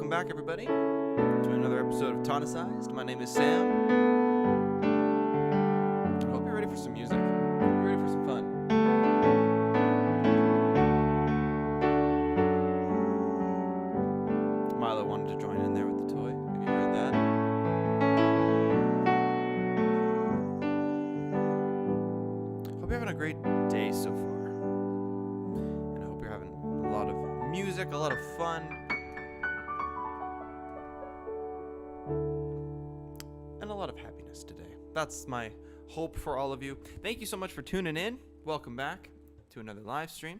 welcome back everybody to another episode of Tonicized. My name is Sam. I hope you're ready for some music. You're ready for some fun. Milo wanted to join in there with the toy. Have you heard that? Hope you're having a great day so far. And I hope you're having a lot of music, a lot of fun. And a lot of happiness today. That's my hope for all of you. Thank you so much for tuning in. Welcome back to another live stream.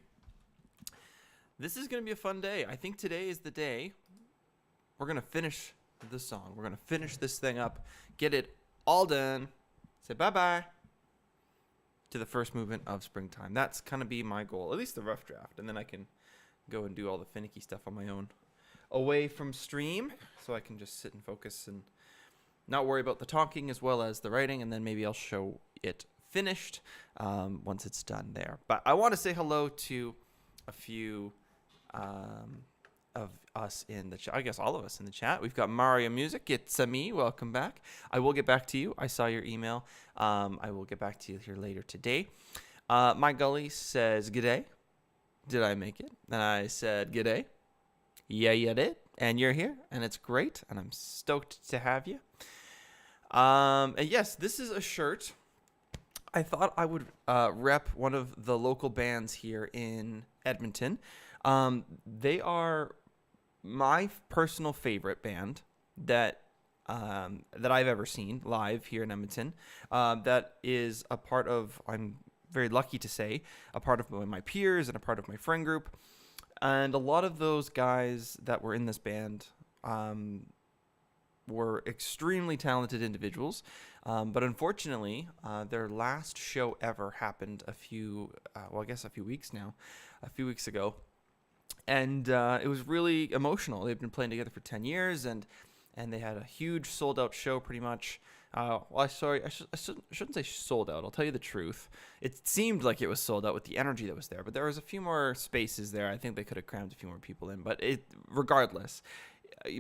This is going to be a fun day. I think today is the day we're going to finish the song. We're going to finish this thing up, get it all done, say bye-bye to the first movement of Springtime. That's going to be my goal, at least the rough draft, and then I can go and do all the finicky stuff on my own away from stream, so I can just sit and focus and not worry about the talking as well as the writing, and then maybe I'll show it finished once it's done there. But I want to say hello to a few of us in the chat. I guess all of us in the chat. We've got Mario Music. It's me. Welcome back. I will get back to you. I saw your email. I will get back to you here later today. My Gully says, "G'day. Did I make it?" And I said, "G'day. Yeah, you did. And you're here, and it's great, and I'm stoked to have you." And yes, this is a shirt. I thought I would rep one of the local bands here in Edmonton. They are my personal favorite band that I've ever seen live here in Edmonton. That is a part of, I'm very lucky to say, a part of my peers and a part of my friend group. And a lot of those guys that were in this band were extremely talented individuals. But unfortunately, their last show ever happened a few weeks ago. And it was really emotional. They've been playing together for 10 years, and they had a huge sold-out show pretty much. I shouldn't say sold out. I'll tell you the truth. It seemed like it was sold out with the energy that was there, but there was a few more spaces there. I think they could have crammed a few more people in. But regardless,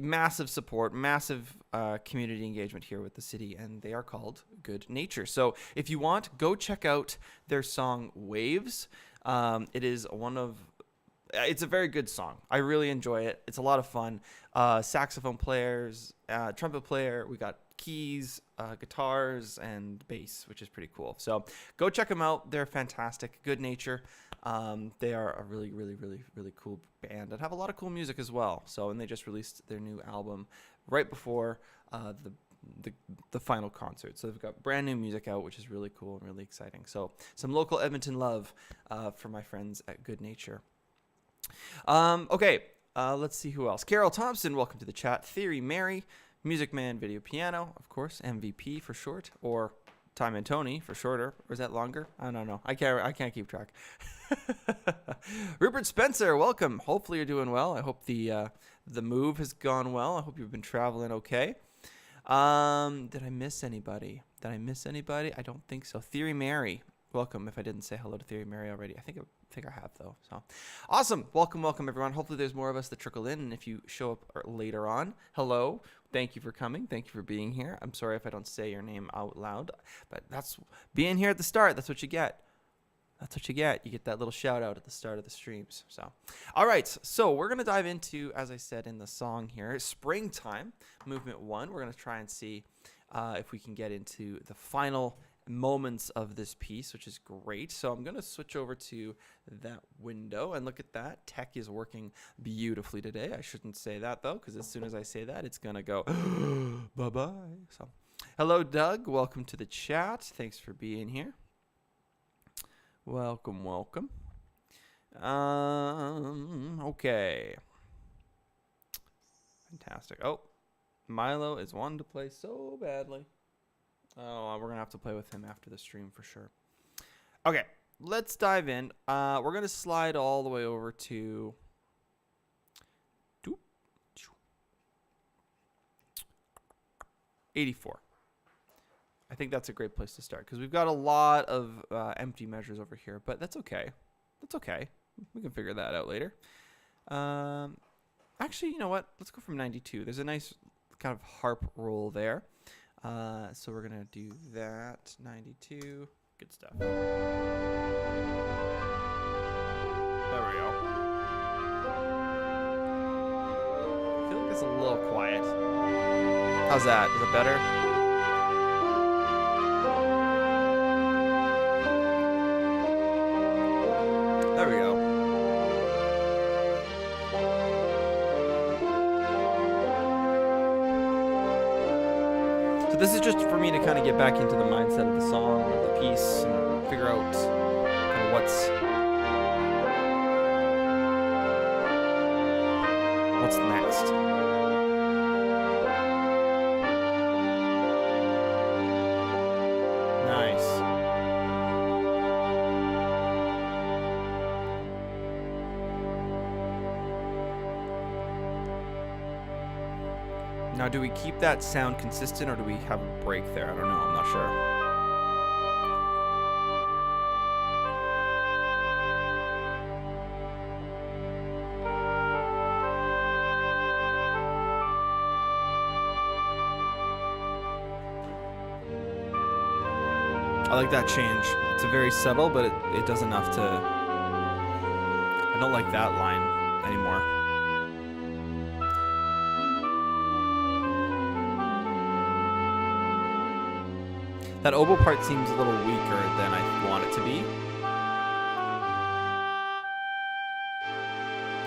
massive support, massive community engagement here with the city, and they are called Good Nature. So if you want, go check out their song Waves. It's a very good song. I really enjoy it. It's a lot of fun. Saxophone players, trumpet player. We got keys, guitars, and bass, which is pretty cool. So go check them out. They're fantastic. Good Nature. They are a really, really, really, really cool band and have a lot of cool music as well. So, and they just released their new album right before the final concert. So they've got brand new music out, which is really cool and really exciting. So some local Edmonton love for my friends at Good Nature. Okay, let's see who else. Carol Thompson, welcome to the chat. Theory Mary, Music Man Video Piano, of course, MVP for short, or Time and Tony for shorter, or is that longer? I don't know. I can't keep track. Rupert Spencer, welcome. Hopefully you're doing well. I hope the move has gone well. I hope you've been traveling okay. Did I miss anybody? I don't think so. Theory Mary, welcome. If I didn't say hello to Theory Mary already, I think I have though. So awesome. Welcome everyone. Hopefully there's more of us that trickle in, and if you show up later on, hello. Thank you for coming. Thank you for being here. I'm sorry if I don't say your name out loud, but that's being here at the start. That's what you get. You get that little shout out at the start of the streams. So, all right. So we're going to dive into, as I said in the song here, Springtime, movement 1. We're going to try and see if we can get into the final moments of this piece, which is great. So I'm going to switch over to that window, and look at that. Tech is working beautifully today. I shouldn't say that though, because as soon as I say that, it's going to go bye-bye. So hello, Doug. Welcome to the chat. Thanks for being here. Welcome. Okay. Fantastic. Oh, Milo is wanting to play so badly. Oh, we're going to have to play with him after the stream for sure. Okay, let's dive in. We're going to slide all the way over to 84. I think that's a great place to start because we've got a lot of empty measures over here, but that's okay. We can figure that out later. Actually, you know what? Let's go from 92. There's a nice kind of harp roll there. So we're going to do that. 92. Good stuff. There we go. I feel like it's a little quiet. How's that? Is it better? There we go. So this is just for me to kind of get back into the mindset of the song or the piece and figure out kind of what's next. Nice. Now, do we keep that sound consistent or do we have a break there? I don't know. I'm not sure. I like that change. It's a very subtle, but it does enough to... I don't like that line anymore. That oboe part seems a little weaker than I want it to be.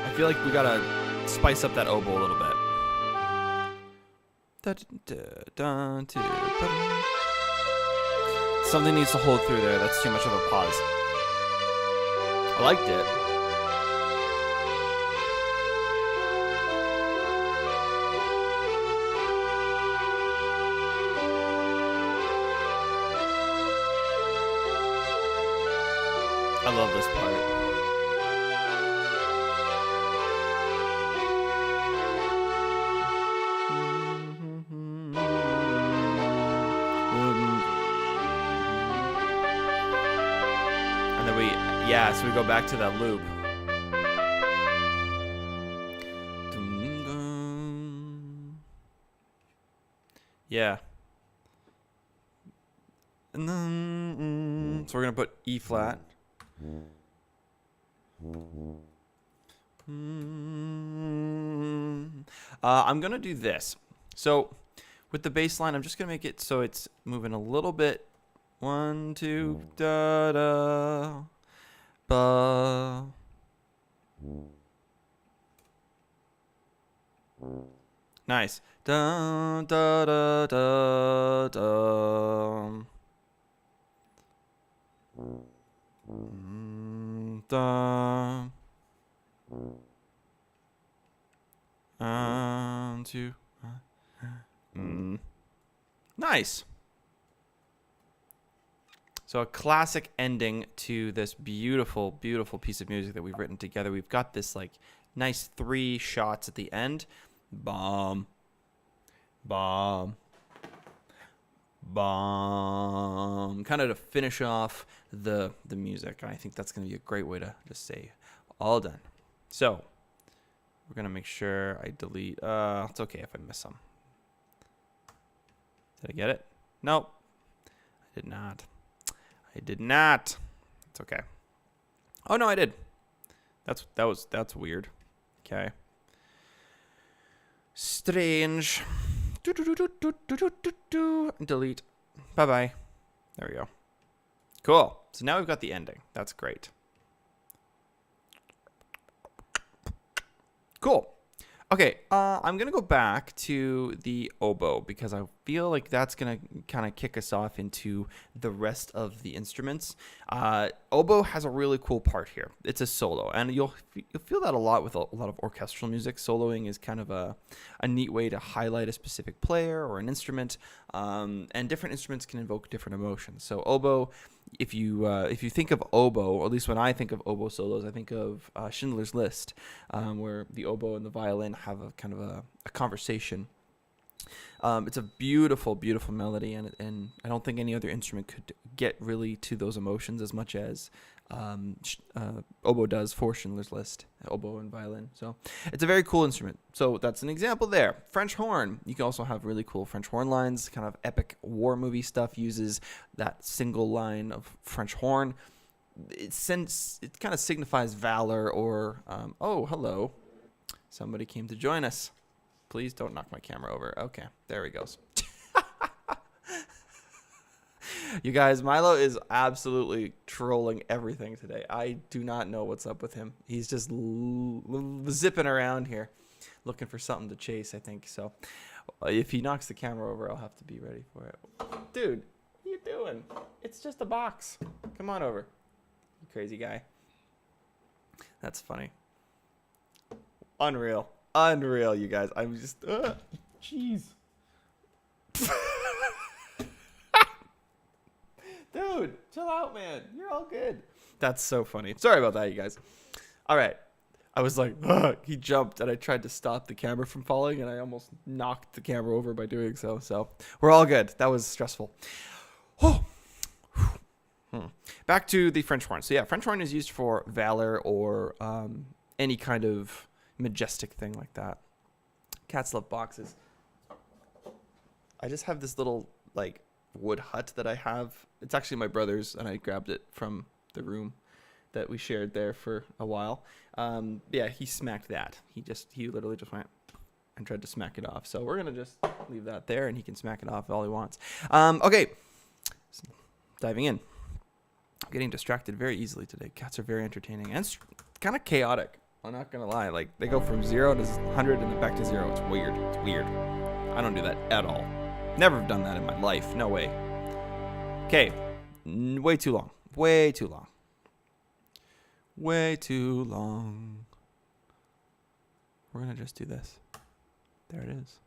I feel like we gotta spice up that oboe a little bit. Something needs to hold through there. That's too much of a pause. I liked it. I love this part. And then so we go back to that loop. Yeah. And then, so we're going to put E flat. I'm going to do this. So with the bass line, I'm just going to make it so it's moving a little bit. 1, 2, da, da, ba. Nice. Da, da, da, da, da. Da. 1, 2. Nice. So a classic ending to this beautiful, beautiful piece of music that we've written together. We've got this like nice 3 shots at the end. Bomb. Bomb. Bomb. Kind of to finish off the music. I think that's going to be a great way to just say all done. So we're going to make sure I delete. It's okay if I miss some. Did I get it? Nope. I did not. I did not. It's okay. Oh no, I did. That's weird. Okay. Strange. Delete. Bye bye. There we go. Cool. So now we've got the ending. That's great. Cool. Okay, I'm going to go back to the oboe because I feel like that's going to kind of kick us off into the rest of the instruments. Oboe has a really cool part here. It's a solo, and you'll feel that a lot with a lot of orchestral music. Soloing is kind of a neat way to highlight a specific player or an instrument, and different instruments can invoke different emotions. So oboe, if you think of oboe, or at least when I think of oboe solos, I think of Schindler's List, where the oboe and the violin have a kind of a conversation. It's a beautiful, beautiful melody, and I don't think any other instrument could get really to those emotions as much as oboe does for Schindler's List, oboe and violin. So it's a very cool instrument. So that's an example there. French horn. You can also have really cool French horn lines. Kind of epic war movie stuff uses that single line of French horn. It kind of signifies valor or oh, hello, somebody came to join us. Please don't knock my camera over. Okay, there he goes. You guys, Milo is absolutely trolling everything today. I do not know what's up with him. He's just zipping around here looking for something to chase, I think. So if he knocks the camera over, I'll have to be ready for it. Dude, what are you doing? It's just a box. Come on over, you crazy guy. That's funny. Unreal. Unreal, you guys. I'm just, jeez. Dude, chill out, man. You're all good. That's so funny. Sorry about that, you guys. All right. I was like, he jumped, and I tried to stop the camera from falling, and I almost knocked the camera over by doing so. So we're all good. That was stressful. Oh. Back to the French horn. So yeah, French horn is used for valor or any kind of majestic thing like that. Cats love boxes. I just have this little like wood hut that I have. It's actually my brother's, and I grabbed it from the room that we shared there for a while. Yeah, he smacked that. He literally just went and tried to smack it off. So we're gonna just leave that there, and he can smack it off all he wants. Okay, diving in. I'm getting distracted very easily today. Cats are very entertaining and kind of chaotic. I'm not gonna lie. Like they go from 0 to 100 and then back to 0. It's weird. It's weird. I don't do that at all. Never done that in my life. No way. Okay. Way too long. Way too long. Way too long. We're gonna just do this. There it is.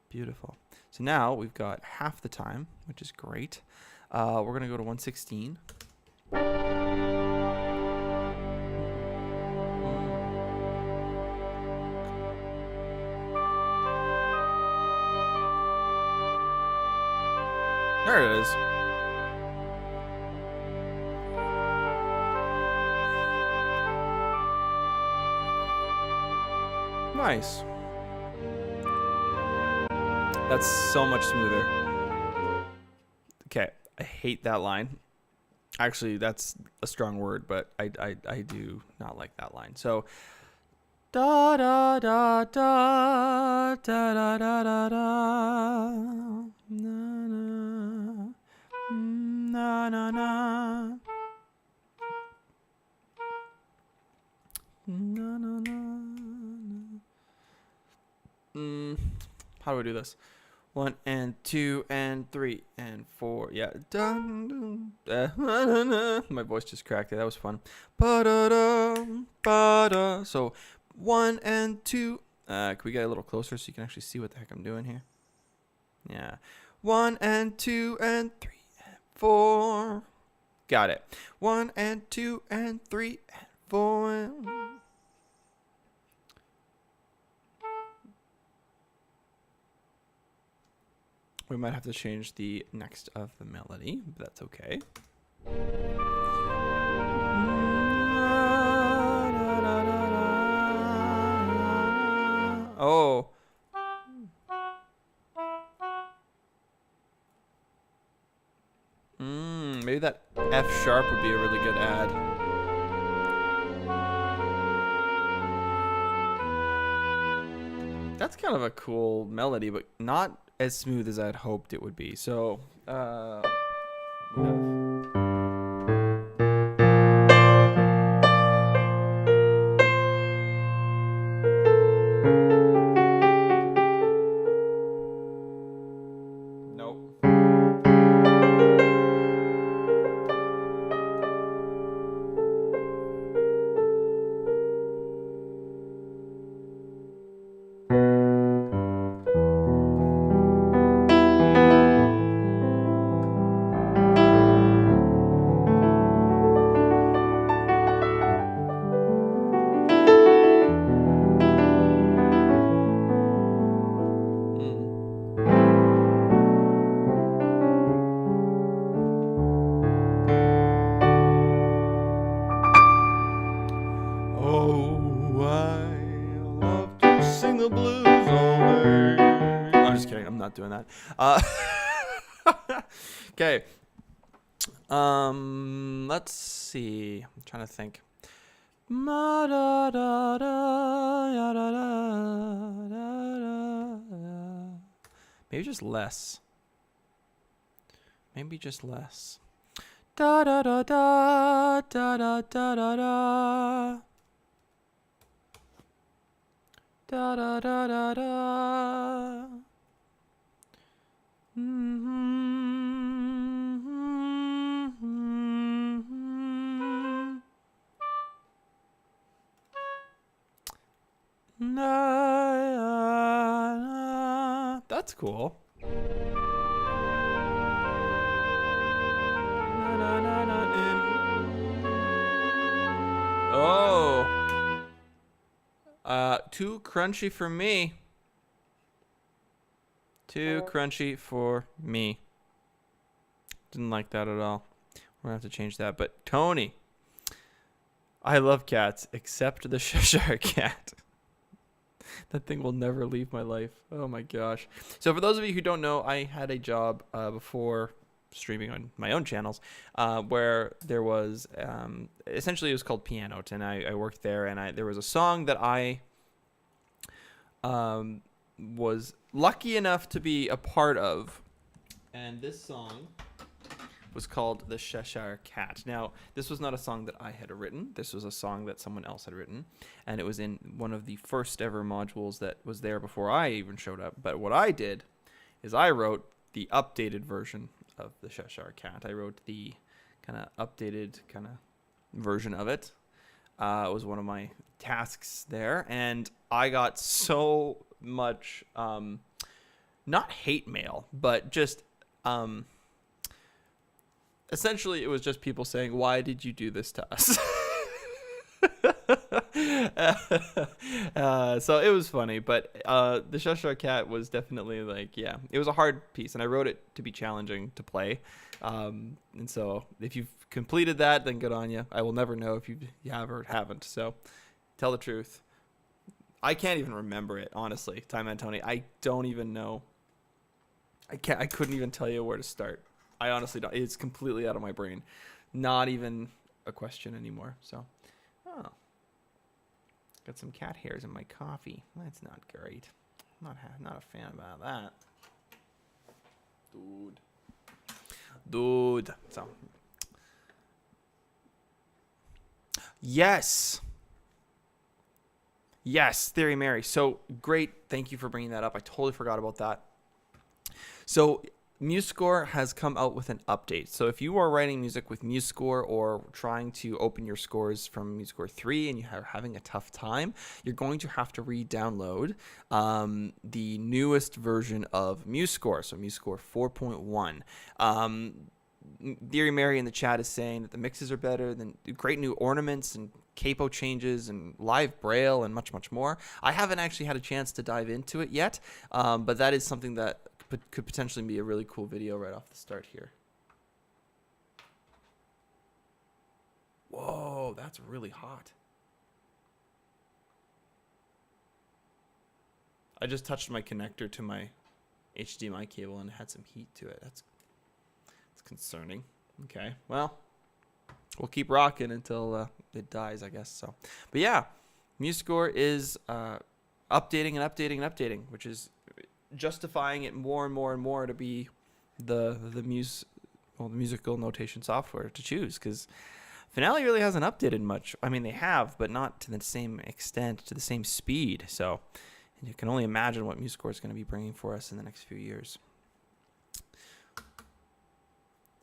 Beautiful. So now we've got half the time, which is great. We're gonna go to 116. There it is. Nice. That's so much smoother. Okay, I hate that line. Actually, that's a strong word, but I do not like that line. So da da da da da da da da da na na na na na na na. How do we do this? 1 and 2 and 3 and 4. Yeah. My voice just cracked it. That was fun. So 1 and 2. Can we get a little closer so you can actually see what the heck I'm doing here? Yeah. 1 and 2 and 3 and 4. Got it. 1 and 2 and 3 and 4. We might have to change the next of the melody, but that's okay. Oh. Maybe that F sharp would be a really good add. That's kind of a cool melody, but not as smooth as I'd hoped it would be. So, nope. not doing that. Okay. Let's see. I'm trying to think. Maybe just less. Maybe just less. Da da da da da da da da da. Da da da da da. That's cool. Oh. Too crunchy for me. Too crunchy for me. Didn't like that at all. We're gonna have to change that. But Tony, I love cats except the Cheshire cat. That thing will never leave my life. Oh my gosh. So for those of you who don't know, I had a job before streaming on my own channels where there was essentially it was called Piano, and I worked there, and there was a song that I was lucky enough to be a part of, and this song was called The Cheshire Cat. Now, this was not a song that I had written. This was a song that someone else had written, and it was in one of the first ever modules that was there before I even showed up. But what I did is I wrote the updated version of The Cheshire Cat. I wrote the kind of updated kind of version of it. It was one of my tasks there, and I got so much, not hate mail, but just essentially it was just people saying, why did you do this to us? So it was funny, but the Cheshire Cat was definitely like, yeah, it was a hard piece, and I wrote it to be challenging to play. And so if you've completed that, then good on you. I will never know if you have or haven't. So tell the truth. I can't even remember it, honestly. Time and Tony, I don't even know. I couldn't even tell you where to start. I honestly don't. It's completely out of my brain. Not even a question anymore. So, oh, got some cat hairs in my coffee. That's not great. Not a fan about that. Dude. So, yes, Theory Mary. So great. Thank you for bringing that up. I totally forgot about that. So MuseScore has come out with an update. So if you are writing music with MuseScore or trying to open your scores from MuseScore 3 and you are having a tough time, you're going to have to re-download the newest version of MuseScore, so MuseScore 4.1. Theory Mary in the chat is saying that the mixes are better, than great new ornaments and capo changes and live braille and much, much more. I haven't actually had a chance to dive into it yet, but that is something that could potentially be a really cool video right off the start here. Whoa, that's really hot. I just touched my connector to my HDMI cable and it had some heat to it. That's concerning. Okay, well, we'll keep rocking until it dies, I guess. So, but yeah, MuseScore is updating and updating and updating, which is justifying it more and more and more to be the musical notation software to choose, because Finale really hasn't updated much. I mean, they have, but not to the same extent, to the same speed. So you can only imagine what MuseScore is going to be bringing for us in the next few years.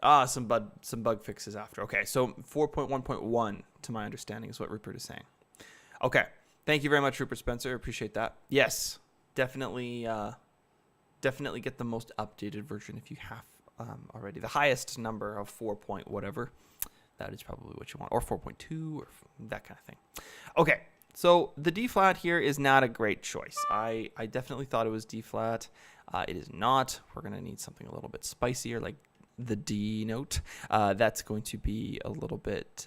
Some bug fixes after. Okay, so 4.1.1, to my understanding, is what Rupert is saying. Okay, thank you very much, Rupert Spencer. Appreciate that. Yes, definitely get the most updated version if you have already. The highest number of 4 point whatever, that is probably what you want, or 4.2 or that kind of thing. Okay, so the D flat here is not a great choice. I definitely thought it was D flat. It is not. We're gonna need something a little bit spicier, like the D note. That's going to be a little bit,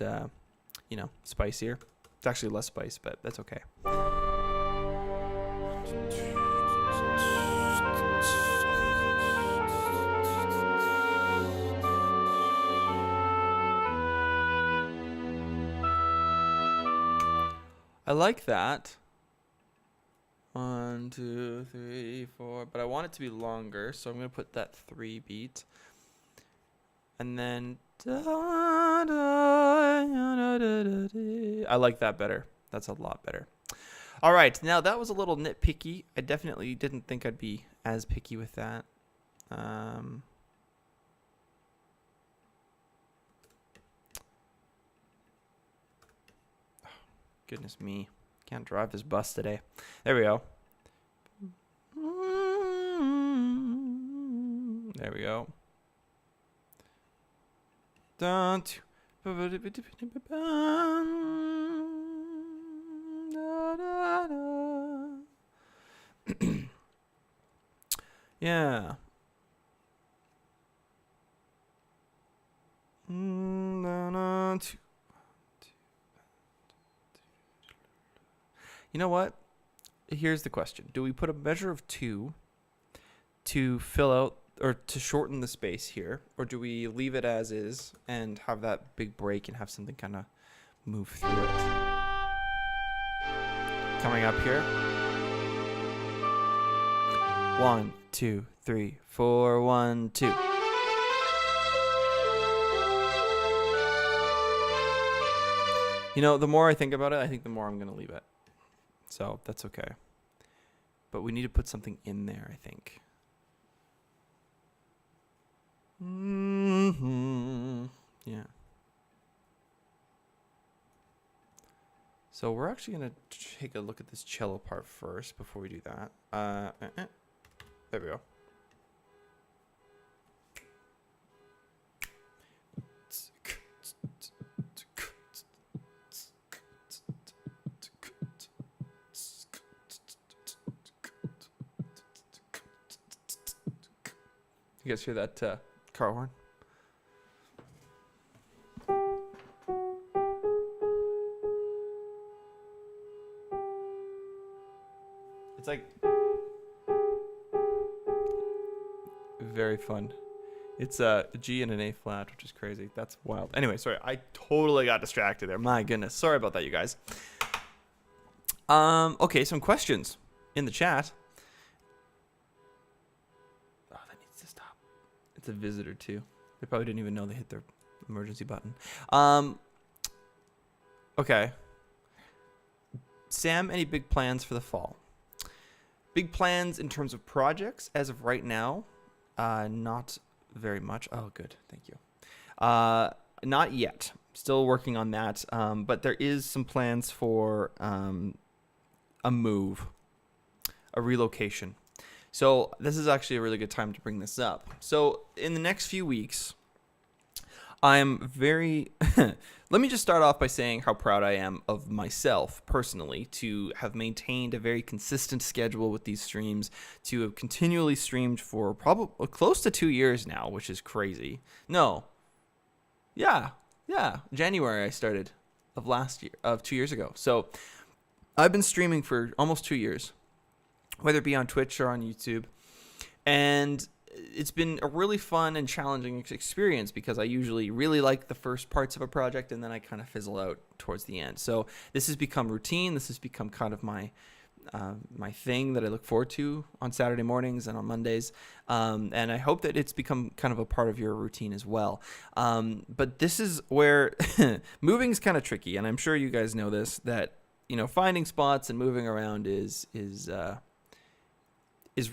spicier. It's actually less spice, but that's okay. I like that. 1, 2, 3, 4. But I want it to be longer, so I'm going to put that 3 beat. And then... I like that better. That's a lot better. All right. Now, that was a little nitpicky. I definitely didn't think I'd be as picky with that. Goodness me. Can't drive this bus today. There we go. There we go. Yeah. You know what? Here's the question. Do we put a measure of 2 to fill out or to shorten the space here? Or do we leave it as is and have that big break and have something kind of move through it? Coming up here. 1, 2, 3, 4, 1, 2. You know, the more I think about it, I think the more I'm going to leave it. So that's okay. But we need to put something in there, I think. Yeah. So we're actually going to take a look at this cello part first before we do that. There we go. You guys hear that car horn? It's like very fun. It's a G and an A flat, which is crazy. That's wild. Anyway, sorry, I totally got distracted there. My goodness. Sorry about that, you guys. Okay, some questions in the chat. Oh, that needs to stop. It's a visitor too. They probably didn't even know they hit their emergency button. Okay. Sam, any big plans for the fall? Big plans in terms of projects as of right now? Not very much. Oh, good. Thank you. Not yet. Still working on that. But there is some plans for a move, a relocation. So this is actually a really good time to bring this up. So in the next few weeks, I'm very... Let me just start off by saying how proud I am of myself personally to have maintained a very consistent schedule with these streams, to have continually streamed for probably close to 2 years now, which is crazy. No. Yeah. January I started of 2 years ago. So I've been streaming for almost 2 years, whether it be on Twitch or on YouTube. And it's been a really fun and challenging experience because I usually really like the first parts of a project and then I kind of fizzle out towards the end. So this has become routine. This has become kind of my thing that I look forward to on Saturday mornings and on Mondays. And I hope that it's become kind of a part of your routine as well. But this is where moving is kind of tricky. And I'm sure you guys know this, that, you know, finding spots and moving around is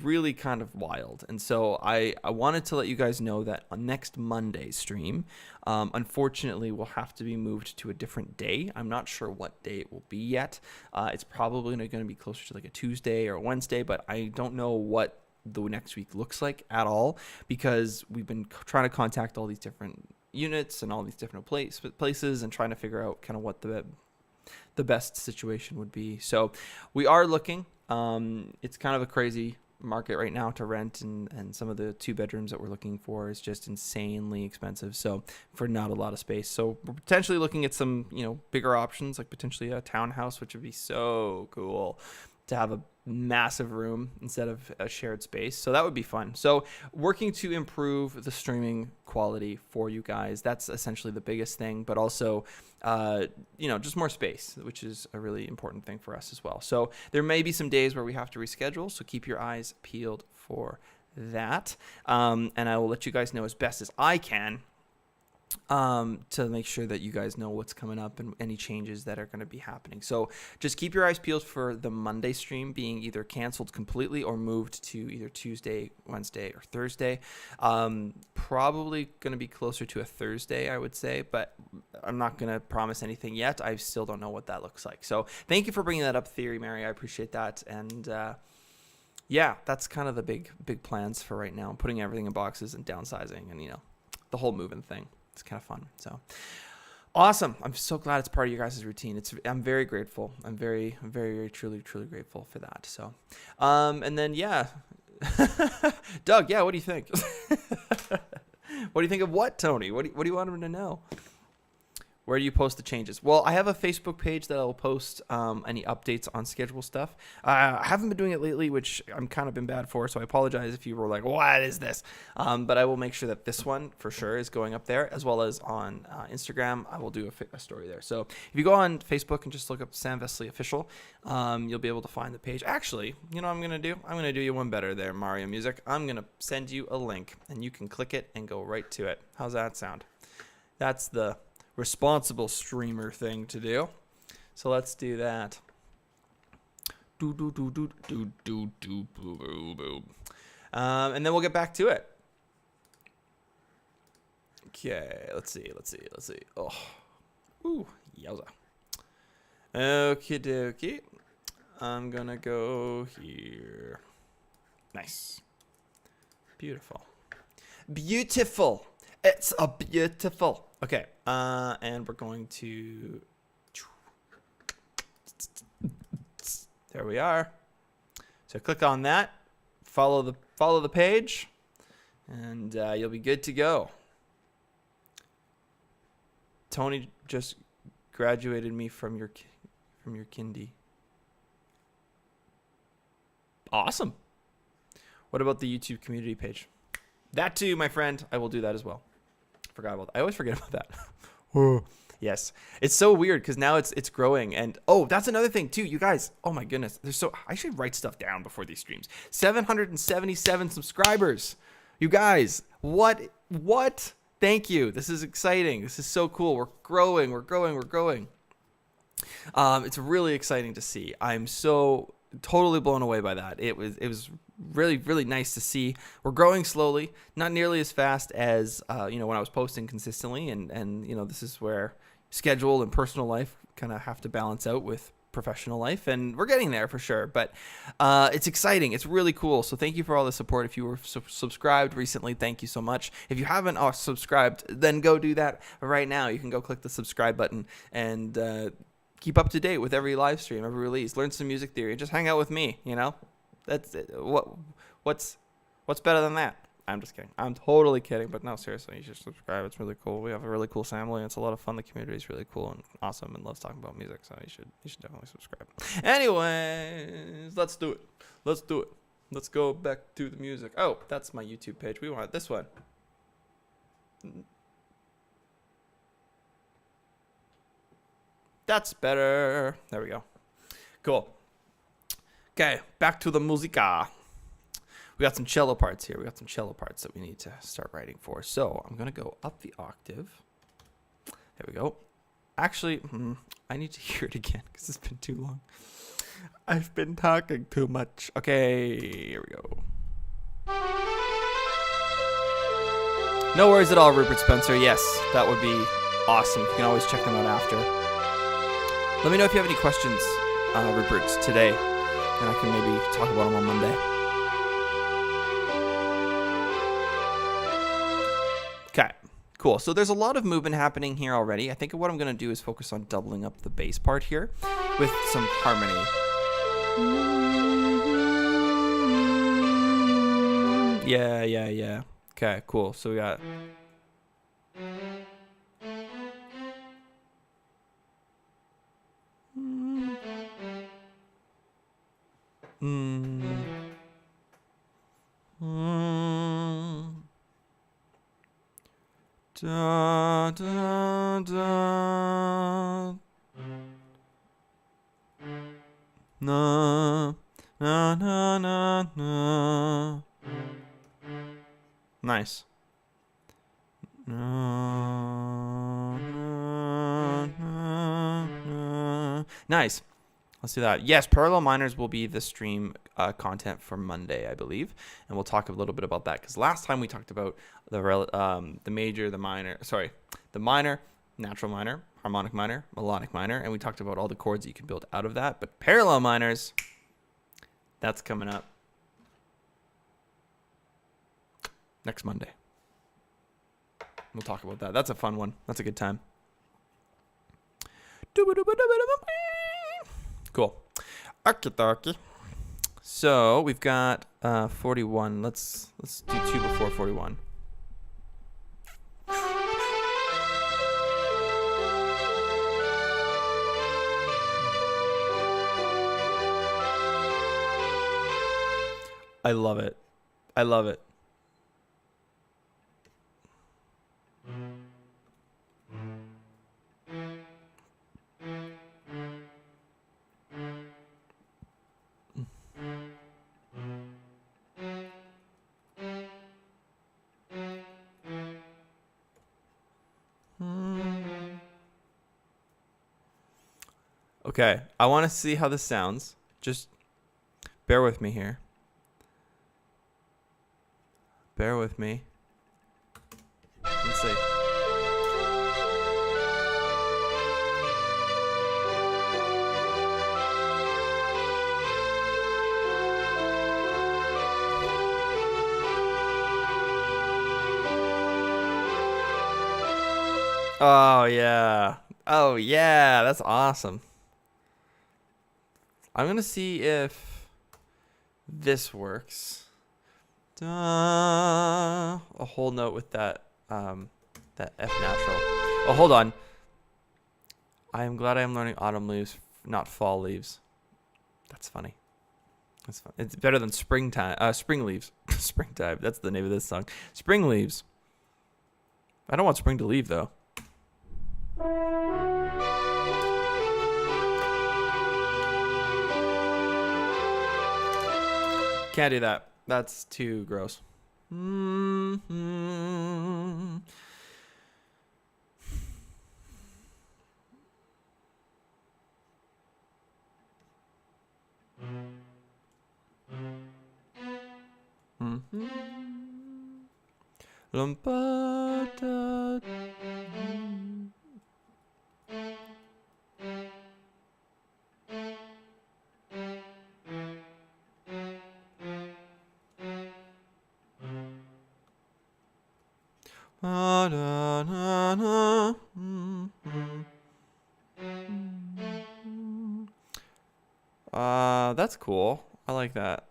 really kind of wild. And so I wanted to let you guys know that on next Monday's stream, unfortunately, will have to be moved to a different day. I'm not sure what day it will be yet. It's probably going to be closer to like a Tuesday or a Wednesday, but I don't know what the next week looks like at all because we've been trying to contact all these different units and all these different places and trying to figure out kind of what the best situation would be. So we are looking. It's kind of a crazy market right now to rent, and some of the 2 bedrooms that we're looking for is just insanely expensive, so for not a lot of space. So we're potentially looking at some, you know, bigger options, like potentially a townhouse, which would be so cool. to have a massive room instead of a shared space. So that would be fun. So working to improve the streaming quality for you guys. That's essentially the biggest thing, but also, just more space, which is a really important thing for us as well. So there may be some days where we have to reschedule. So keep your eyes peeled for that. And I will let you guys know as best as I can to make sure that you guys know what's coming up and any changes that are going to be happening. So just keep your eyes peeled for the Monday stream being either canceled completely or moved to either Tuesday, Wednesday, or Thursday. Probably going to be closer to a Thursday, I would say, but I'm not going to promise anything yet. I still don't know what that looks like. So thank you for bringing that up, Theory Mary. I appreciate that. And yeah, that's kind of the big plans for right now. I'm putting everything in boxes and downsizing and, the whole moving thing. It's kind of fun. So awesome. I'm so glad it's part of your guys' routine. I'm very grateful. I'm very, very, very truly grateful for that. So, and then, yeah, Doug, yeah. What do you think? What do you think of what, Tony? What do you want him to know? Where do you post the changes? Well, I have a Facebook page that I'll post any updates on schedule stuff. I haven't been doing it lately, which I'm kind of been bad for, so I apologize if you were like, what is this? But I will make sure that this one for sure is going up there, as well as on Instagram. I will do a story there. So if you go on Facebook and just look up Sam Vesley Official, you'll be able to find the page. Actually, you know what I'm going to do? I'm going to do you one better there, Mario Music. I'm going to send you a link, and you can click it and go right to it. How's that sound? That's the responsible streamer thing to do. So let's do that. And then we'll get back to it. Okay, let's see. Oh, ooh, yowza. Okie dokie. I'm gonna go here. Nice. Beautiful. It's a beautiful. Okay, and we're going to, there we are. So click on that, follow the page, and you'll be good to go. Tony just graduated me from your kindy. Awesome. What about the YouTube community page? That too, my friend. I will do that as well. Forgot about that. I always forget about that. Oh, yes. It's so weird because now it's growing. And oh, that's another thing too. You guys, oh my goodness. I should write stuff down before these streams. 777 subscribers. You guys, what? Thank you. This is exciting. This is so cool. We're growing. It's really exciting to see. I'm so totally blown away by that. It was really, really nice to see. We're growing slowly, not nearly as fast as when I was posting consistently, and this is where schedule and personal life kind of have to balance out with professional life, and we're getting there for sure. But it's exciting. It's really cool. So thank you for all the support. If you were subscribed recently, thank you so much. If you haven't subscribed, then go do that right now. You can go click the subscribe button and keep up to date with every live stream, every release. Learn some music theory. Just hang out with me. That's it. What's better than that? I'm just kidding. I'm totally kidding. But no, seriously, you should subscribe. It's really cool. We have a really cool family. It's a lot of fun. The community is really cool and awesome and loves talking about music. So you should definitely subscribe. Anyways, let's do it. Let's go back to the music. Oh, that's my YouTube page. We want this one. That's better. There we go. Cool. Okay, back to the musica. We got some cello parts here. We got some cello parts that we need to start writing for. So I'm going to go up the octave. There we go. Actually, I need to hear it again because it's been too long. I've been talking too much. Okay, here we go. No worries at all, Rupert Spencer. Yes, that would be awesome. You can always check them out after. Let me know if you have any questions, Rupert, today, and I can maybe talk about them on Monday. Okay, cool. So there's a lot of movement happening here already. I think what I'm going to do is focus on doubling up the bass part here with some harmony. Yeah. Okay, cool. So we got... Da, da, da. Na, na, na, na, na. Nice. Na, na, na, na. Nice. Let's do that. Yes, parallel minors will be the stream content for Monday, I believe, and we'll talk a little bit about that because last time we talked about the major, the minor, the minor, natural minor, harmonic minor, melodic minor, and we talked about all the chords that you can build out of that. But parallel minors, that's coming up next Monday. We'll talk about that. That's a fun one. That's a good time. Cool. Arkitarki. So we've got 41. Let's do 2 before 41. I love it. I love it. Okay, I want to see how this sounds. Just bear with me here. Bear with me. Let's see. Oh, yeah. Oh, yeah. That's awesome. I'm going to see if this works. A whole note with that that F natural. Oh, hold on. I am glad I am learning autumn leaves, not fall leaves. That's funny. That's fun. It's better than springtime. Spring leaves. Springtime. That's the name of this song. Spring leaves. I don't want spring to leave though. Can't do that. That's too gross. That's cool. I like that.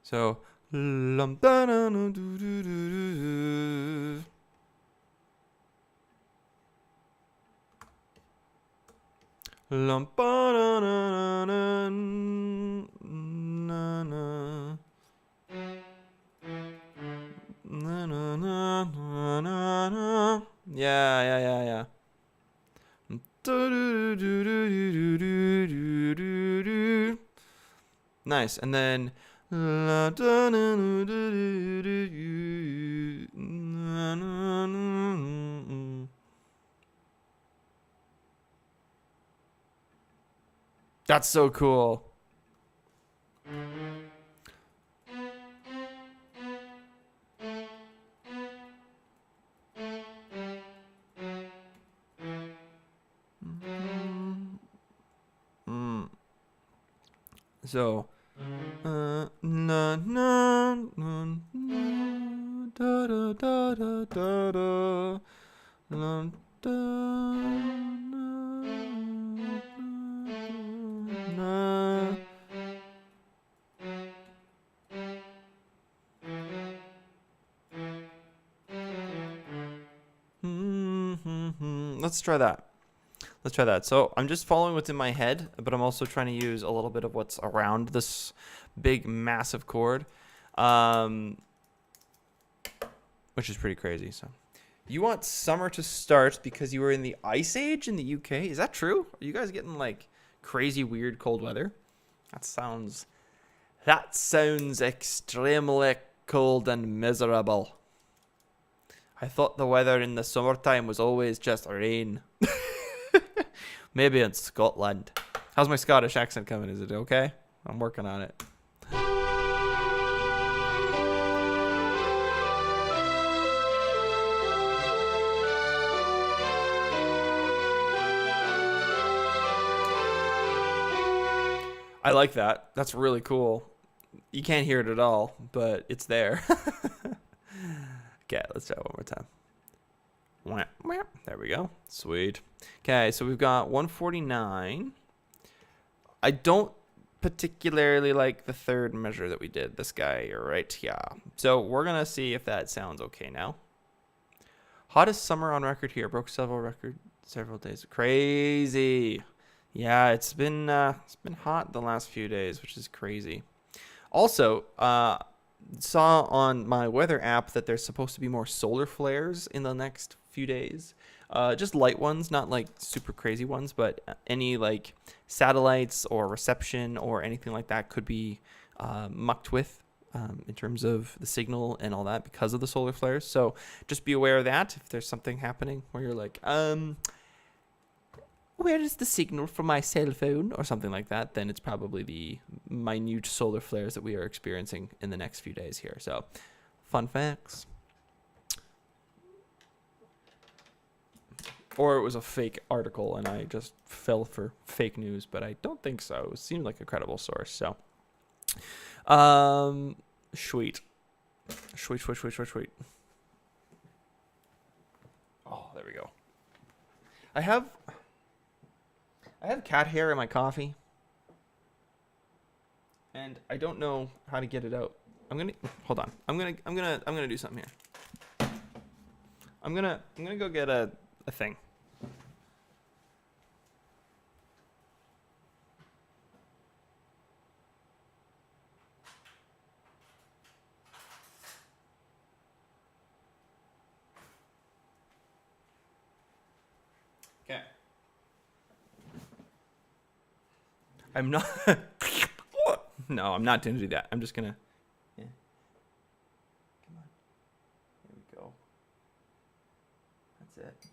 So yeah. Nice. And then that's so cool. So na na na da da da da da da da da na. Let's try that. Let's try that. So I'm just following what's in my head, but I'm also trying to use a little bit of what's around this big, massive chord, which is pretty crazy. So you want summer to start because you were in the Ice Age in the UK? Is that true? Are you guys getting like crazy, weird cold weather? That sounds extremely cold and miserable. I thought the weather in the summertime was always just rain. Maybe in Scotland. How's my Scottish accent coming? Is it okay? I'm working on it. I like that. That's really cool. You can't hear it at all, but it's there. Okay, let's try it one more time. There we go. Sweet. Okay, so we've got 149. I don't particularly like the third measure that we did. This guy right here. So we're going to see if that sounds okay now. Hottest summer on record here. Broke several days. Crazy. Yeah, it's been hot the last few days, which is crazy. Also, saw on my weather app that there's supposed to be more solar flares in the next few days. Just light ones, not like super crazy ones, but any like satellites or reception or anything like that could be mucked with in terms of the signal and all that because of the solar flares. So just be aware of that. If there's something happening where you're like, where is the signal from my cell phone or something like that, then it's probably the minute solar flares that we are experiencing in the next few days here. So fun facts. Or it was a fake article and I just fell for fake news, but I don't think so. It seemed like a credible source. So sweet. Oh, there we go. I have cat hair in my coffee, and I don't know how to get it out. Hold on. I'm gonna do something here. I'm gonna go get a thing. Okay. I'm not. No, I'm not going to do that. I'm just going to. Yeah. Come on. Here we go. That's it.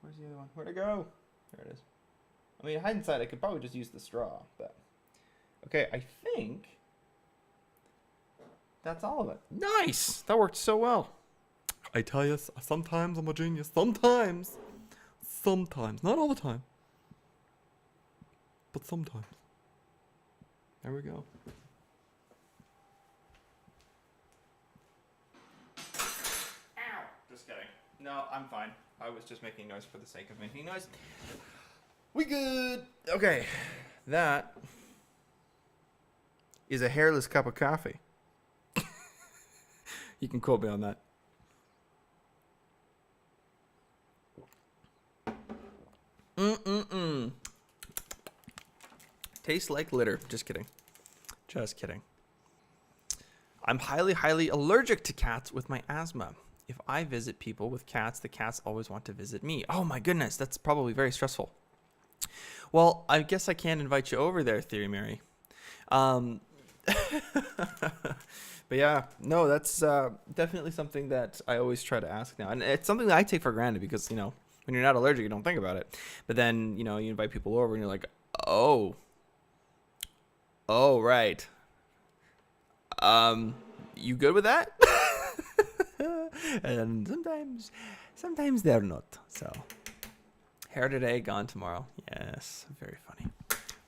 Where's the other one? Where'd it go? There it is. I mean, hindsight, I could probably just use the straw, but. Okay, I think that's all of it. Nice! That worked so well. I tell you, sometimes I'm a genius. Sometimes. Not all the time. But sometimes. There we go. Ow! Just kidding. No, I'm fine. I was just making noise for the sake of making noise. We good. Okay. That is a hairless cup of coffee. You can quote me on that. Tastes like litter. Just kidding. Just kidding. I'm highly allergic to cats with my asthma. If I visit people with cats, the cats always want to visit me. Oh my goodness, that's probably very stressful. Well, I guess I can't invite you over there, Theory Mary. But yeah, no, that's definitely something that I always try to ask now. And it's something that I take for granted because, you know, when you're not allergic, you don't think about it. But then, you know, you invite people over and you're like, oh, right. You good with that? And sometimes they're not. So, hair today, gone tomorrow. Yes, very funny.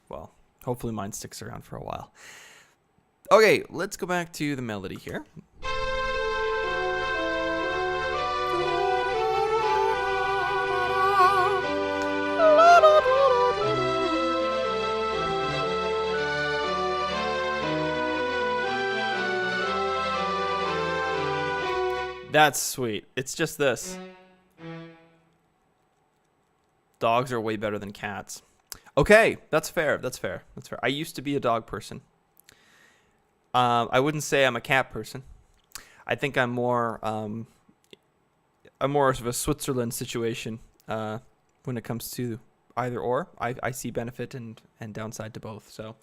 Well, hopefully mine sticks around for a while. Okay, let's go back to the melody here. That's sweet. It's just this. Dogs are way better than cats. Okay, that's fair. That's fair. That's fair. I used to be a dog person. I wouldn't say I'm a cat person. I think I'm more of a Switzerland situation when it comes to either or. I see benefit and downside to both. So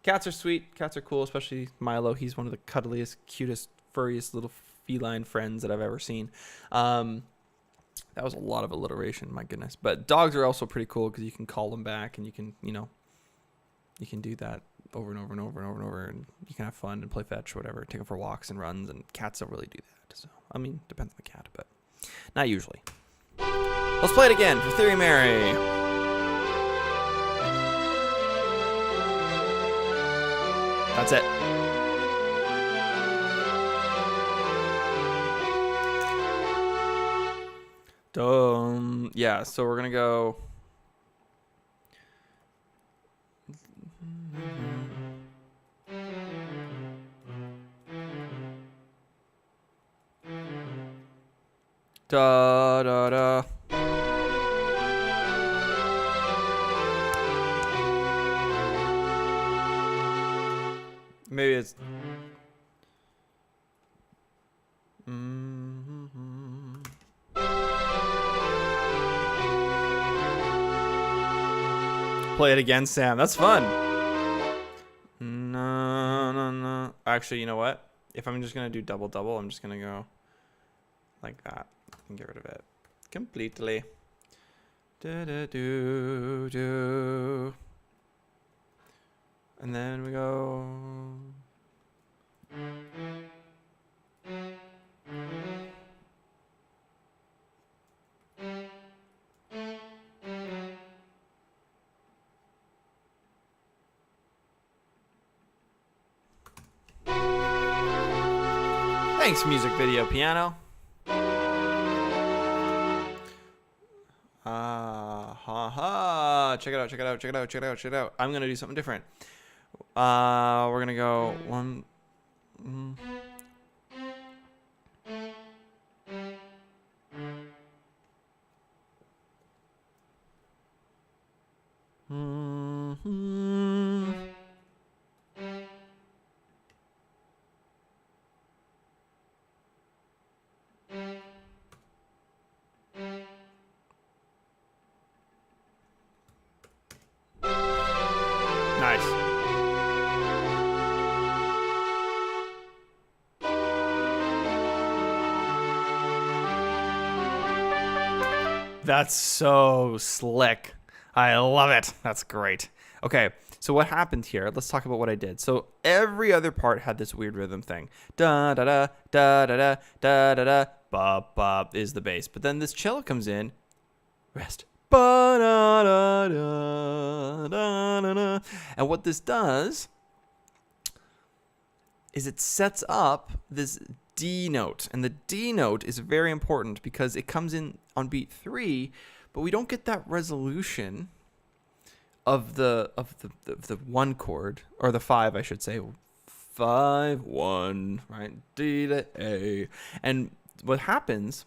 cats are sweet. Cats are cool, especially Milo. He's one of the cuddliest, cutest, furriest little feline friends that I've ever seen. That was a lot of alliteration, my goodness. But dogs are also pretty cool because you can call them back and you can do that over and over and over and over and over, and you can have fun and play fetch, whatever, take them for walks and runs, and cats don't really do that. So, I mean, depends on the cat, but not usually. Let's play it again for Theory Mary. That's it. Yeah, so we're gonna go. Da da da. Maybe it's. Play it again, Sam. That's fun. No. Actually, you know what? If I'm just gonna do double, I'm just gonna go like that and get rid of it completely. Do. And then we go. Thanks, music video piano. Check it out. I'm gonna do something different. We're gonna go one. Nice. That's so slick. I love it. That's great. Okay, so what happened here? Let's talk about what I did. So every other part had this weird rhythm thing. Da da da da da da da da da. Bop bop is the bass, but then this cello comes in. Rest. Ba-da-da-da-da-da-da. And what this does is it sets up this D note. And the D note is very important because it comes in on beat 3, but we don't get that resolution of the 1 chord, or the 5, I should say. 5 1, right? D to A. And what happens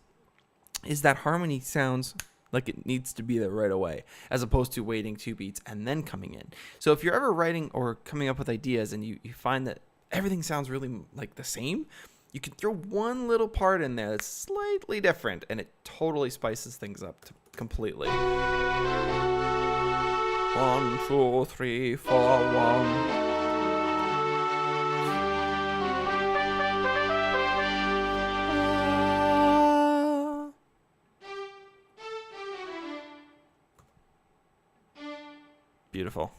is that harmony sounds like it needs to be there right away, as opposed to waiting 2 beats and then coming in. So if you're ever writing or coming up with ideas and you find that everything sounds really like the same, you can throw one little part in there that's slightly different, and it totally spices things up completely. 1 2 3 4 1. Beautiful.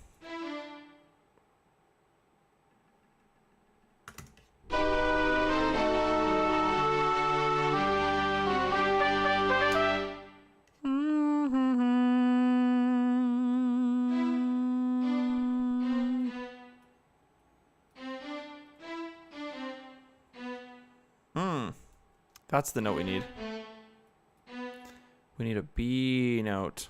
That's the note we need. We need a B note.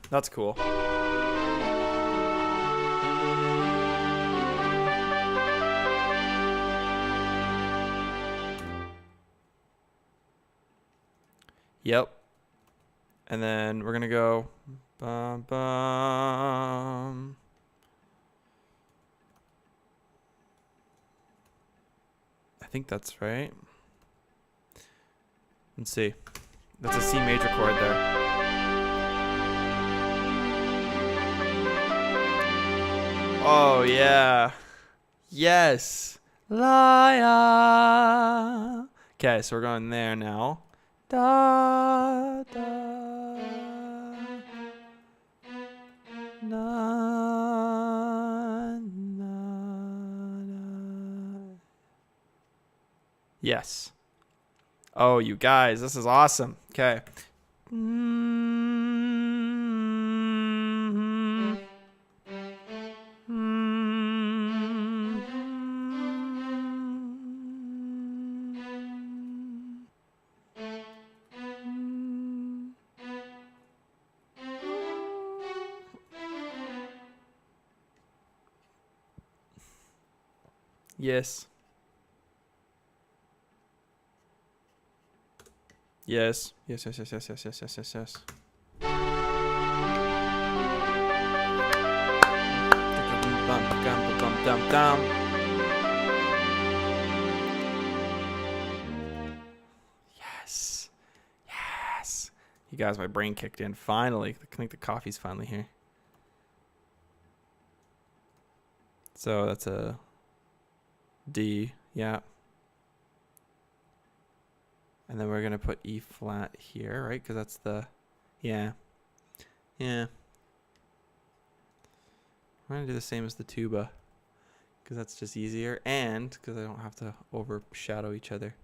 That's cool. Yep. And then we're going to go. Bum, bum. I think that's right. Let's see. That's a C major chord there. Oh, yeah. Yes. Liar. Okay, so we're going there now. Da, da, na, na. Yes. Oh, you guys, this is awesome. Okay. Yes. Yes. Yes, yes, yes, yes, yes, yes, yes, yes, yes. Yes. Yes. You guys, my brain kicked in. Finally. I think the coffee's finally here. So that's a D. Yeah. And then we're going to put E flat here, right? Because that's the... Yeah. Yeah. I'm going to do the same as the tuba. Because that's just easier. And because I don't have to overshadow each other.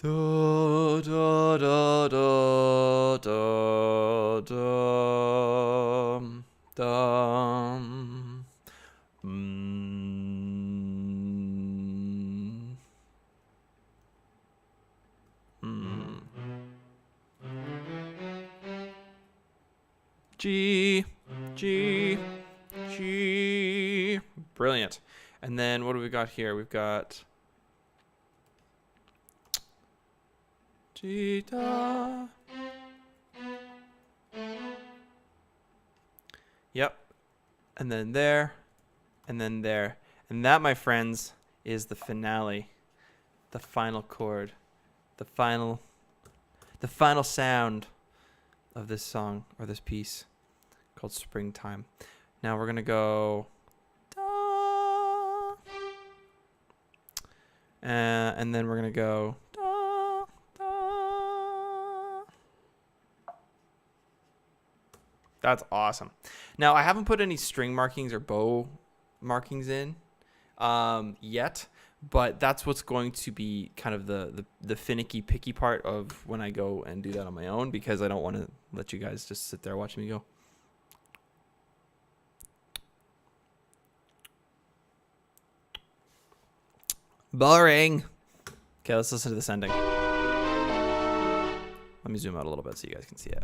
Da, da, da, da, da, dum, dum. G, G, G. Brilliant. And then what do we got here? We've got G, da. Yep. And then there. And then there. And that, my friends, is the finale. The final chord. The final sound of this song or this piece called Springtime. Now we're going to go da, and then we're going to go da, da. That's awesome. Now I haven't put any string markings or bow markings in yet, but that's what's going to be kind of the finicky picky part of when I go and do that on my own, because I don't want to let you guys just sit there watching me go. Boring. Okay, let's listen to this ending. Let me zoom out a little bit so you guys can see it.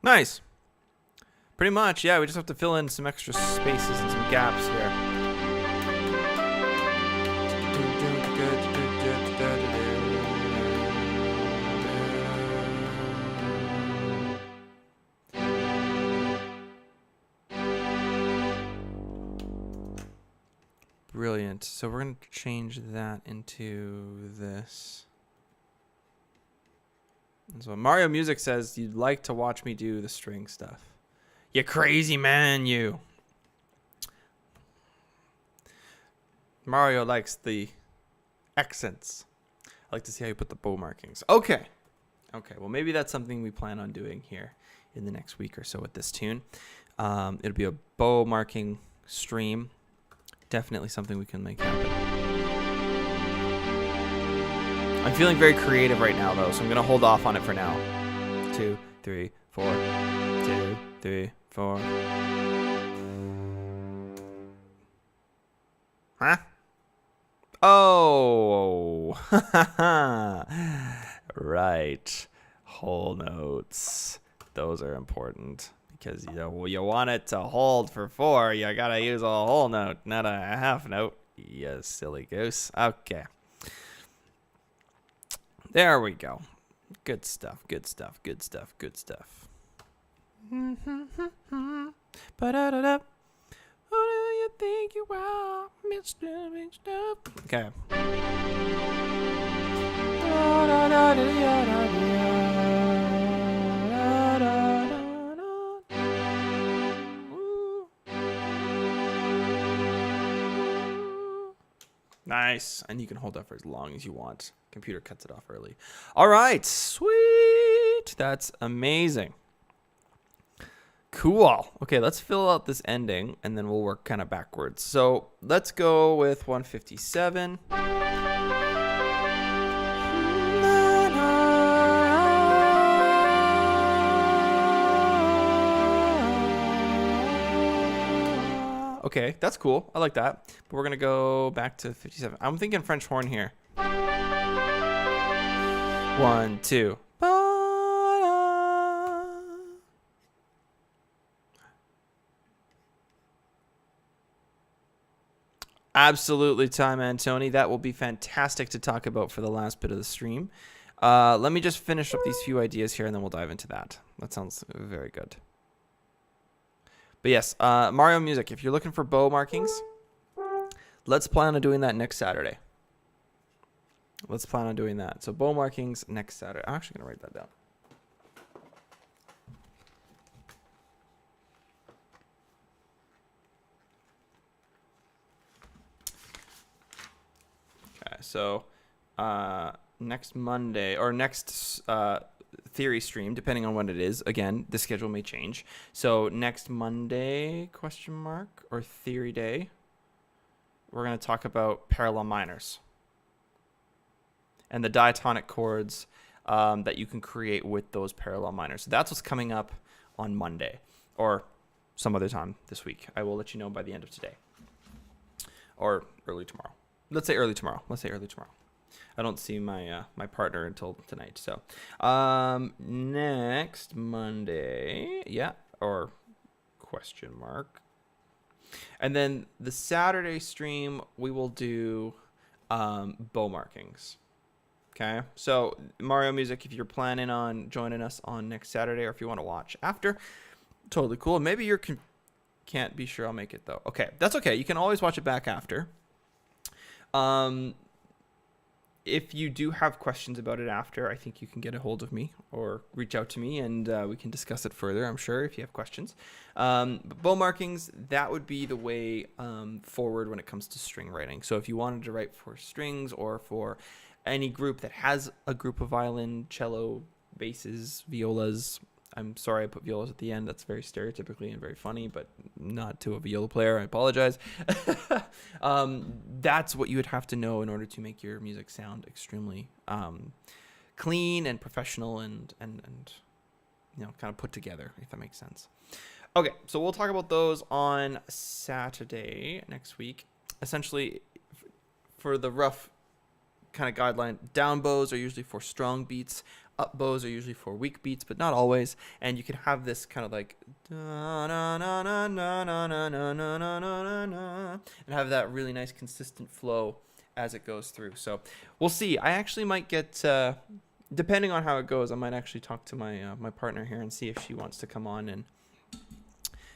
Nice. Pretty much, yeah, we just have to fill in some extra spaces and some gaps here. Brilliant. So we're going to change that into this. So Mario Music says you'd like to watch me do the string stuff. You crazy man, you. Mario likes the accents. I like to see how you put the bow markings. Okay. Okay, well maybe that's something we plan on doing here in the next week or so with this tune. It'll be a bow marking stream. Definitely something we can make happen. I'm feeling very creative right now, though, so I'm going to hold off on it for now. 2, 3, 4. 2, 3, 4. Huh? Oh. Right. Whole notes. Those are important because you want it to hold for 4. You got to use a whole note, not a half note. You silly goose. Okay. There we go. Good stuff, good stuff, good stuff, good stuff. Ba-da-da-da. Who do you think you are, Mr. Big Stuff? Okay. Nice. And you can hold that for as long as you want. Computer cuts it off early. All right. Sweet. That's amazing. Cool. Okay, let's fill out this ending, and then we'll work kind of backwards. So let's go with 157. Okay, that's cool. I like that. But we're going to go back to 57. I'm thinking French horn here. 1, 2. Absolutely, Time and Tony. That will be fantastic to talk about for the last bit of the stream. Let me just finish up these few ideas here, and then we'll dive into that. That sounds very good. But yes, Mario Music, if you're looking for bow markings, let's plan on doing that next Saturday. Let's plan on doing that. So bow markings next Saturday. I'm actually going to write that down. Okay, so next Monday, or next theory stream, depending on when it is. Again, the schedule may change. So next Monday, question mark, or theory day, we're going to talk about parallel minors and the diatonic chords that you can create with those parallel minors. So that's what's coming up on Monday, or some other time this week. I will let you know by the end of today, or early tomorrow. Let's say early tomorrow. I don't see my my partner until tonight. So next Monday, yeah, or question mark. And then the Saturday stream, we will do bow markings. Okay, so Mario Music, if you're planning on joining us on next Saturday, or if you want to watch after, totally cool. Maybe you can't be sure I'll make it, though. Okay, that's okay. You can always watch it back after. If you do have questions about it after, I think you can get a hold of me or reach out to me, and we can discuss it further, I'm sure, if you have questions. But bow markings, that would be the way forward when it comes to string writing. So if you wanted to write for strings, or for any group that has a group of violin, cello, basses, violas. I'm sorry I put violas at the end. That's very stereotypically and very funny, but not to a viola player. I apologize. That's what you would have to know in order to make your music sound extremely clean and professional and you know, kind of put together, if that makes sense. Okay, so we'll talk about those on Saturday next week. Essentially, for the rough kind of guideline, down bows are usually for strong beats. Up bows are usually for weak beats, but not always. And you can have this kind of like and have that really nice consistent flow as it goes through. So we'll see. I actually might get, depending on how it goes, I might actually talk to my my partner here and see if she wants to come on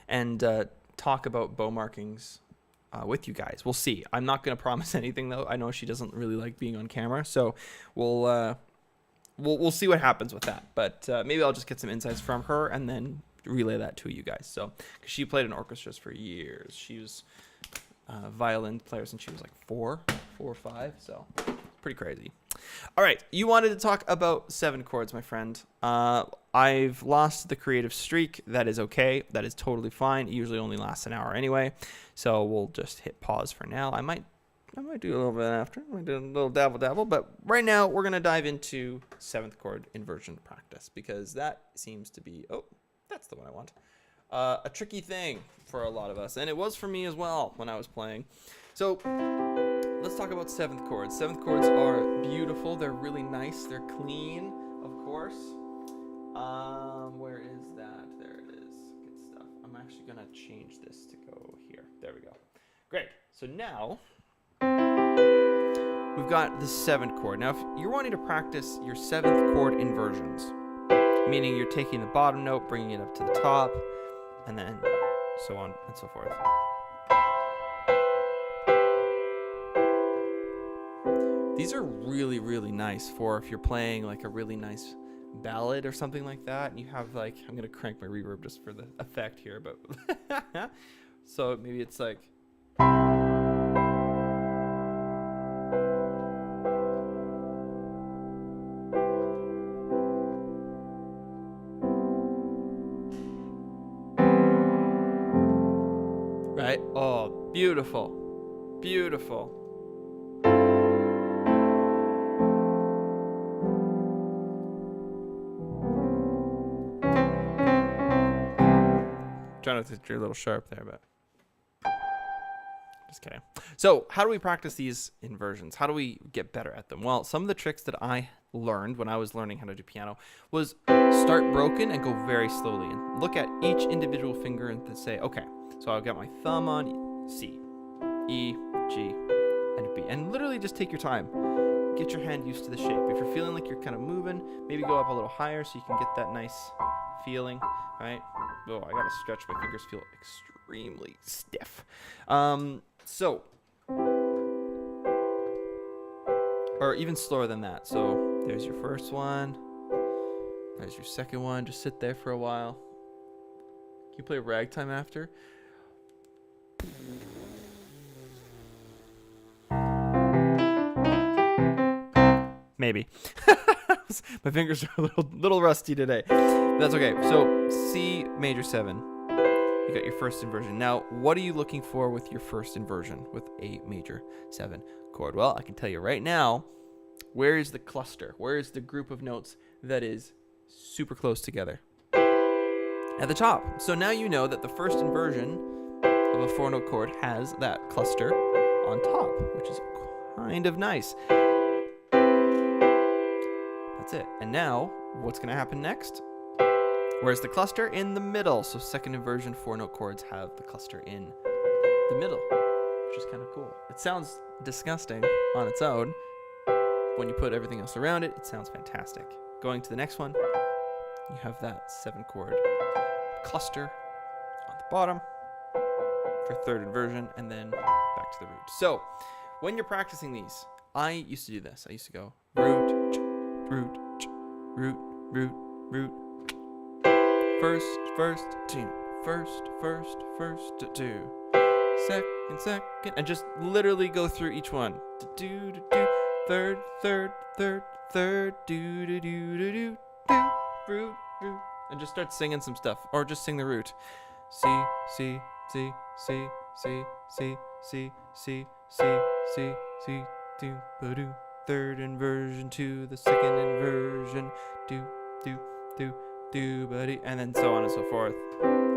and talk about bow markings with you guys. We'll see. I'm not going to promise anything, though. I know she doesn't really like being on camera, so we'll see what happens with that. But maybe I'll just get some insights from her and then relay that to you guys. So, because she played in orchestras for years. She was a violin player since she was like 4 or 5. So, pretty crazy. All right. You wanted to talk about 7 chords, my friend. I've lost the creative streak. That is okay. That is totally fine. It usually only lasts an hour anyway. So, we'll just hit pause for now. I might I might do a little bit after. I might do a little dabble. But right now, we're going to dive into 7th chord inversion practice because that seems to be, oh, that's the one I want. A tricky thing for a lot of us. And it was for me as well when I was playing. So let's talk about 7th chords. 7th chords are beautiful. They're really nice. They're clean, of course. Where is that? There it is. Good stuff. I'm actually going to change this to go here. There we go. Great. So now we've got the 7th chord. Now, if you're wanting to practice your 7th chord inversions, meaning you're taking the bottom note, bringing it up to the top, and then so on and so forth. These are really, really nice for if you're playing like a really nice ballad or something like that, and you have like, I'm gonna crank my reverb just for the effect here, but so maybe it's like, right? Oh, beautiful, beautiful. Trying not to get a little sharp there, but just kidding. So how do we practice these inversions? How do we get better at them? Well, some of the tricks that I learned when I was learning how to do piano was start broken and go very slowly and look at each individual finger and say, okay, so I've got my thumb on C, E, G, and B. And literally just take your time. Get your hand used to the shape. If you're feeling like you're kind of moving, maybe go up a little higher so you can get that nice feeling, right? Oh, I gotta stretch. My fingers feel extremely stiff. Or even slower than that. So there's your first one. There's your second one. Just sit there for a while. Can you play ragtime after? Maybe. My fingers are a little rusty today. That's okay. So C major 7. You got your first inversion. Now, what are you looking for with your first inversion with A major 7 chord? Well, I can tell you right now, where is the cluster? Where is the group of notes that is super close together? At the top. So now you know that the first inversion of a 4-note chord has that cluster on top, which is kind of nice. That's it. And now, what's going to happen next? Where's the cluster? In the middle. So second inversion 4-note chords have the cluster in the middle, which is kind of cool. It sounds disgusting on its own. When you put everything else around it, it sounds fantastic. Going to the next one, you have that 7-chord cluster on the bottom for third inversion, and then back to the root. So when you're practicing these, I used to do this. I used to go root, root, root, root, root. First, two. First, two. Second, and just literally go through each one. Do, third, do, root, and just start singing some stuff, or just sing the root. C, C, C, C, C, C, C, C, C, C, C, do, ba-do. Third inversion to the second inversion, do, buddy, and then so on and so forth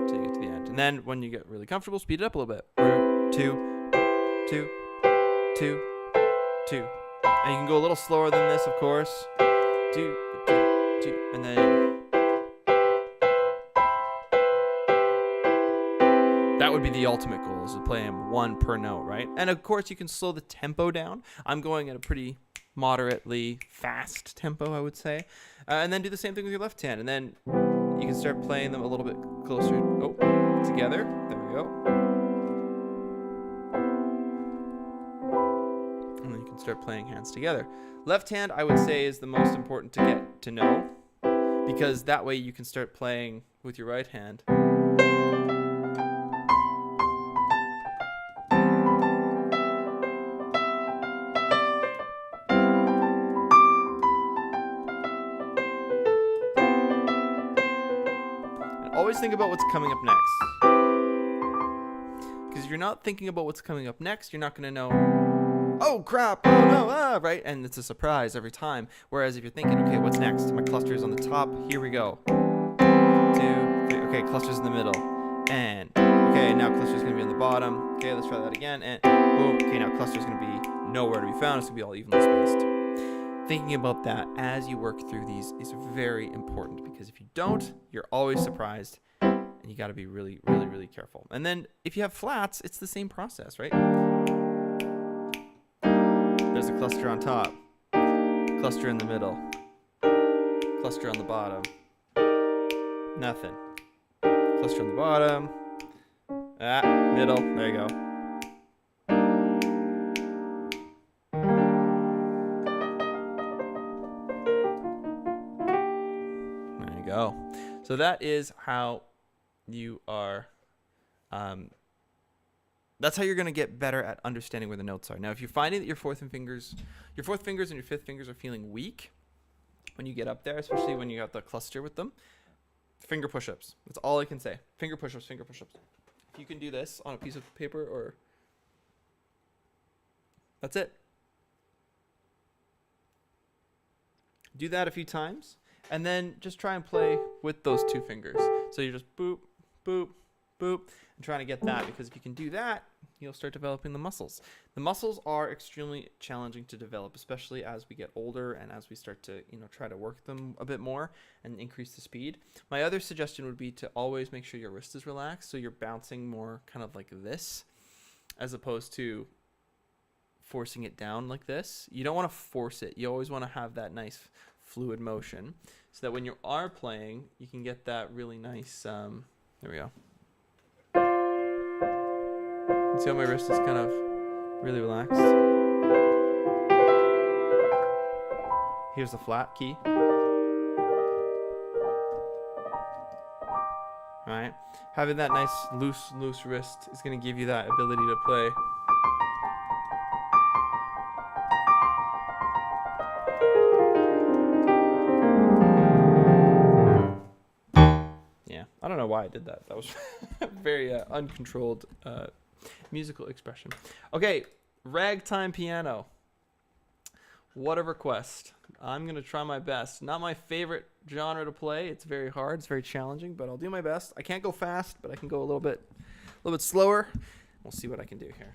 till you get to the end. And then when you get really comfortable, speed it up a little bit. Root, two, and you can go a little slower than this, of course. Two, and then that would be the ultimate goal, is to play them one per note, right? And of course, you can slow the tempo down. I'm going at a pretty moderately fast tempo, I would say. And then do the same thing with your left hand. And then you can start playing them a little bit closer together. There we go. And then you can start playing hands together. Left hand, I would say, is the most important to get to know, because that way you can start playing with your right hand. Always think about what's coming up next. Because if you're not thinking about what's coming up next, you're not going to know oh crap, oh no, right? And it's a surprise every time. Whereas if you're thinking, okay, what's next? My cluster is on the top. Here we go. 2, 3. Okay, cluster's in the middle. And okay, now cluster's gonna be on the bottom. Okay, let's try that again. And boom. Okay, now cluster's gonna be nowhere to be found. It's gonna be all evenly spaced. Thinking about that as you work through these is very important, because if you don't, you're always surprised, and you got to be really, really, really careful. And then if you have flats, it's the same process, right? There's a cluster on top, cluster in the middle, cluster on the bottom, nothing. Cluster on the bottom, middle, there you go. There you go. So that is how you are, that's how you're going to get better at understanding where the notes are. Now, if you're finding that your fourth fingers and your fifth fingers are feeling weak when you get up there, especially when you got the cluster with them, finger push-ups. That's all I can say. Finger push-ups, finger push-ups. If you can do this on a piece of paper, or that's it. Do that a few times, and then just try and play with those two fingers. So you're just boop, boop, boop, and trying to get that, because if you can do that, you'll start developing the muscles. The muscles are extremely challenging to develop, especially as we get older and as we start to, try to work them a bit more and increase the speed. My other suggestion would be to always make sure your wrist is relaxed, so you're bouncing more kind of like this, as opposed to forcing it down like this. You don't want to force it. You always want to have that nice fluid motion, so that when you are playing, you can get that really nice, there we go. See how my wrist is kind of really relaxed? Here's the flat key. Right? Having that nice loose wrist is going to give you that ability to play. Yeah, I don't know why I did that. That was very uncontrolled musical expression. Okay, ragtime piano. What a request. I'm going to try my best. Not my favorite genre to play. It's very hard. It's very challenging, but I'll do my best. I can't go fast, but I can go a little bit slower. We'll see what I can do here.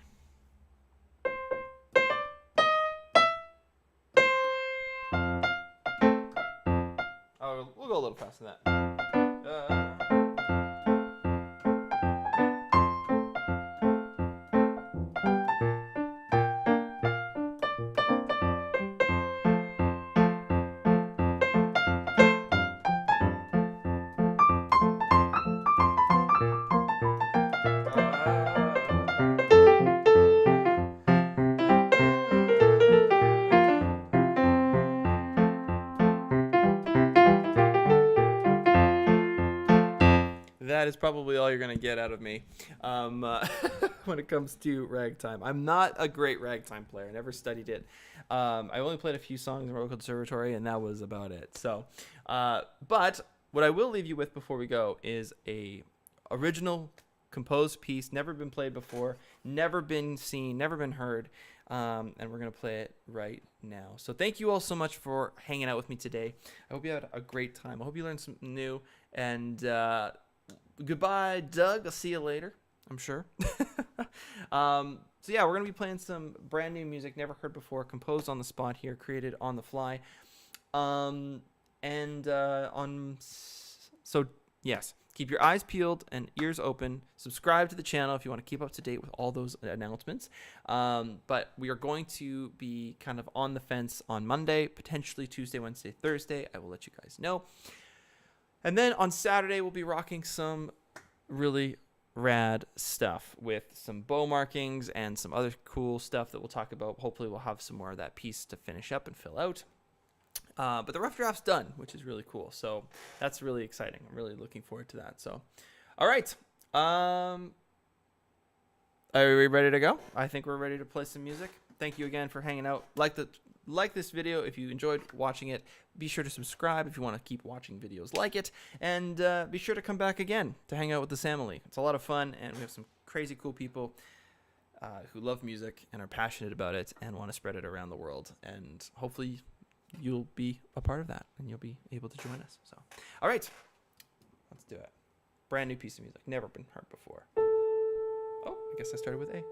Oh, we'll go a little faster than that. That is probably all you're going to get out of me when it comes to ragtime. I'm not a great ragtime player. I never studied it. I only played a few songs in Royal Conservatory, and that was about it. So, but what I will leave you with before we go is a original composed piece, never been played before, never been seen, never been heard, and we're going to play it right now. So thank you all so much for hanging out with me today. I hope you had a great time. I hope you learned something new, and goodbye, Doug. I'll see you later, I'm sure. So yeah, we're going to be playing some brand new music, never heard before, composed on the spot here, created on the fly. So yes, keep your eyes peeled and ears open. Subscribe to the channel if you want to keep up to date with all those announcements. But we are going to be kind of on the fence on Monday, potentially Tuesday, Wednesday, Thursday. I will let you guys know. And then on Saturday, we'll be rocking some really rad stuff with some bow markings and some other cool stuff that we'll talk about. Hopefully, we'll have some more of that piece to finish up and fill out. But the rough draft's done, which is really cool. So that's really exciting. I'm really looking forward to that. So, all right. Are we ready to go? I think we're ready to play some music. Thank you again for hanging out. Like this video if you enjoyed watching it. Be sure to subscribe if you want to keep watching videos like it. And be sure to come back again to hang out with the family. It's a lot of fun, and we have some crazy cool people who love music and are passionate about it and want to spread it around the world. And hopefully you'll be a part of that and you'll be able to join us. So, all right, let's do it. Brand new piece of music, never been heard before. Oh, I guess I started with A.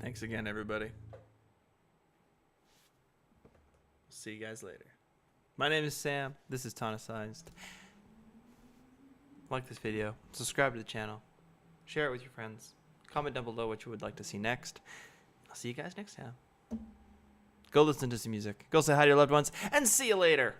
Thanks again, everybody. See you guys later. My name is Sam. This is Tonicized. Like this video. Subscribe to the channel. Share it with your friends. Comment down below what you would like to see next. I'll see you guys next time. Go listen to some music. Go say hi to your loved ones, and see you later.